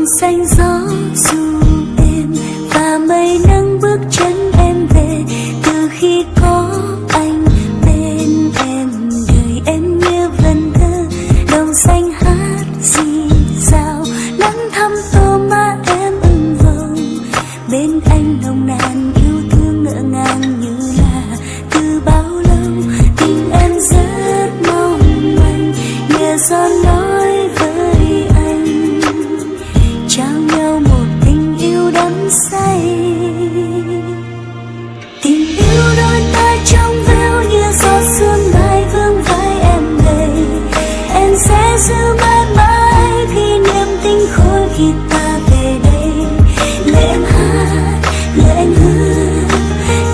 đồng xanh gió dù êm và mây nắng bước chân em về. Từ khi có anh bên em, đời em như vần thơ. Đồng xanh hát rì rào, nắng thăm tô má em ửng hồng. Bên anh nồng nàn yêu thương ngỡ ngàng như là từ bao lâu. Tình em rất mong manh, nhờ gió nói với anh, trao nhau một tình yêu đắm say. Tình yêu đôi ta trong veo như gió sương mai vương vai em đầy. Em sẽ giữ mãi mãi kỷ niệm tình khôi khi ta về đây. Lời em hát, lời anh hứa,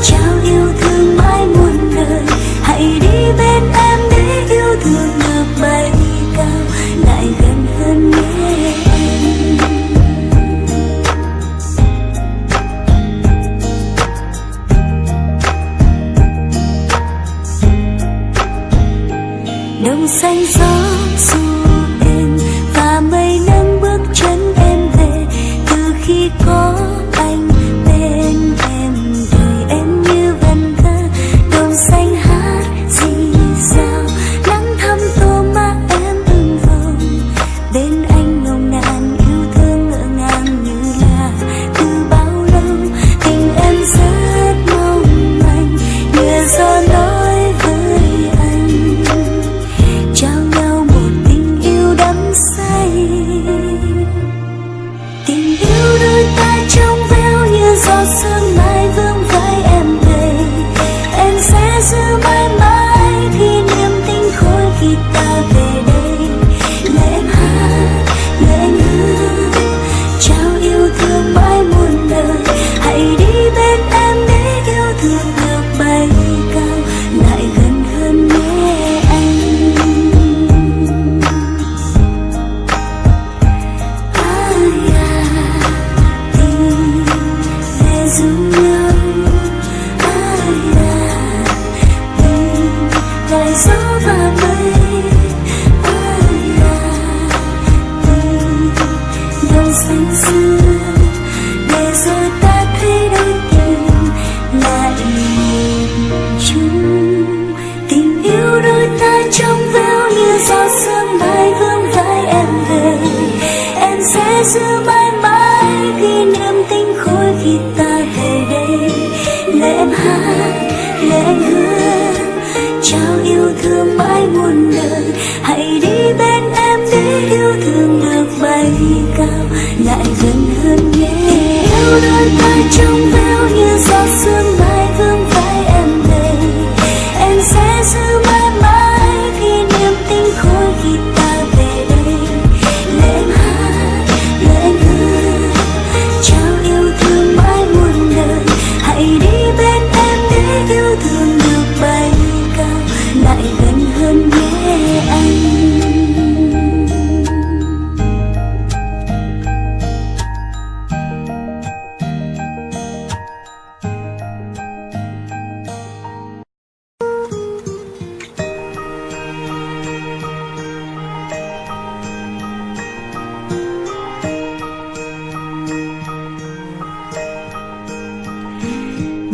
trao yêu thương mãi muôn đời. Hãy đi bên em để yêu thương được bay cao, lại gần hơn nhé anh. Đồng xanh gió dù êm và mây nắng bước chân em về. Từ khi có anh bên em, đời em như vần thơ. Đồng xanh hát rì rào, nắng thăm tô má em ửng hồng. Bên anh nồng nàn yêu thương ngỡ ngàng như là từ bao lâu. Tình em rất mong manh, nhờ gió nói với anh, trao nhau một tình yêu đắm say. Tình yêu đôi ta trong veo như gió sương mai vương vai em đầy. Em sẽ giữ mãi mãi kỷ niệm tình khôi khi ta về đây. Lời em hát, lời anh hứa, trao yêu thương mãi muôn đời. Hãy đi bên em để yêu thương được bay cao, lại gần hơn nhé anh. Tình về dung nhau, tình lại gió và mây. Tình đồng xanh xưa để rồi ta thấy đôi tình lại một chung. Tình yêu đôi ta trong veo như gió sương mai vương vai em về. Em sẽ giữ mãi mãi kỷ niệm tình khôi khi ta về đây. Lời em hát, lời anh hứa, trao yêu thương mãi muôn đời. Hãy đi bên em để yêu thương được bay cao, lại gần hơn nhé. Yêu đôi ta trong veo như gió sương mai vương vai em về. Em sẽ giữ mãi mãi kỷ niệm tình khôi khi ta về đây. Lời em hát, lời anh hứa, trao yêu thương mãi muôn đời. Hãy đi bên em để yêu thương được bay cao, lại gần hơn nhé anh.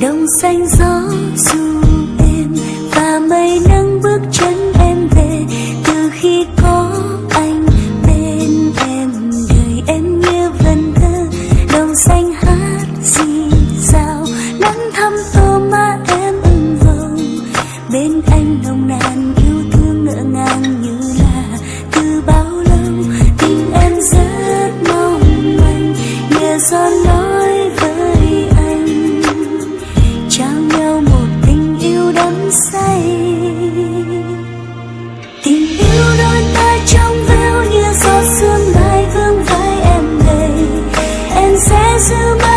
Đồng xanh gió dù êm và mây nắng bước chân em về. Từ khi có anh bên em, đời em như vần thơ. Đồng xanh hát rì rào, nắng thăm tô má em ửng hồng. Bên anh nồng nàn yêu thương ngỡ ngàng như là từ bao lâu. Tình em rất mong manh, nhờ gió nói với anh, trao nhau một tình yêu đắm say. Tình yêu đôi ta trong veo như gió sương mai vương vai em đầy. Em sẽ giữ mãi